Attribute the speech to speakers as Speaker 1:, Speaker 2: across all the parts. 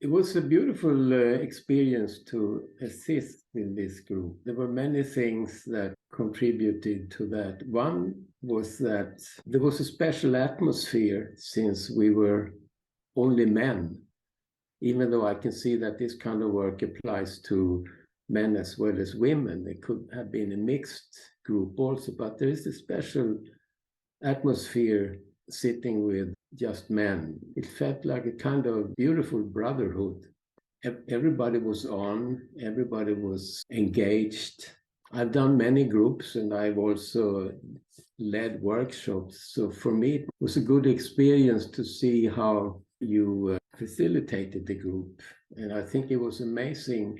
Speaker 1: It was a beautiful experience to assist in this group. There were many things that contributed to that. One was that there was a special atmosphere since we were only men, even though I can see that this kind of work applies to men as well as women. It could have been a mixed group also, but there is a special atmosphere sitting with just men. It felt like a kind of beautiful brotherhood. Everybody was on, everybody was engaged. I've done many groups and I've also led workshops. So for me, it was a good experience to see how you facilitated the group. And I think it was amazing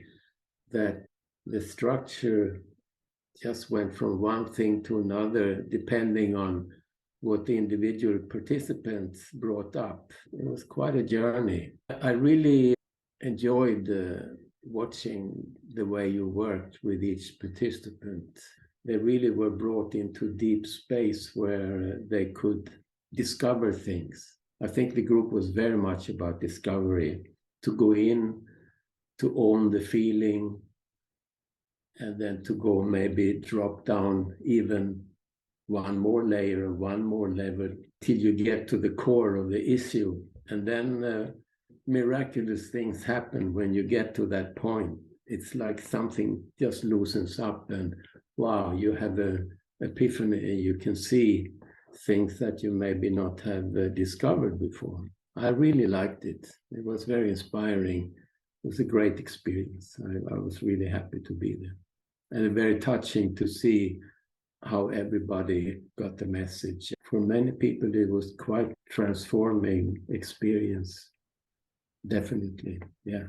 Speaker 1: that the structure just went from one thing to another, depending on what the individual participants brought up. It was quite a journey. I really enjoyed watching the way you worked with each participant. They really were brought into deep space where they could discover things. I think the group was very much about discovery, to go in, to own the feeling, and then to go maybe drop down even one more layer, one more level, till you get to the core of the issue. And then miraculous things happen when you get to that point. It's like something just loosens up and wow, you have an epiphany. You can see things that you maybe not have discovered before. I really liked it. It was very inspiring. It was a great experience. I was really happy to be there. And very touching to see how everybody got the message. For many people, it was quite transforming experience. Definitely, yeah.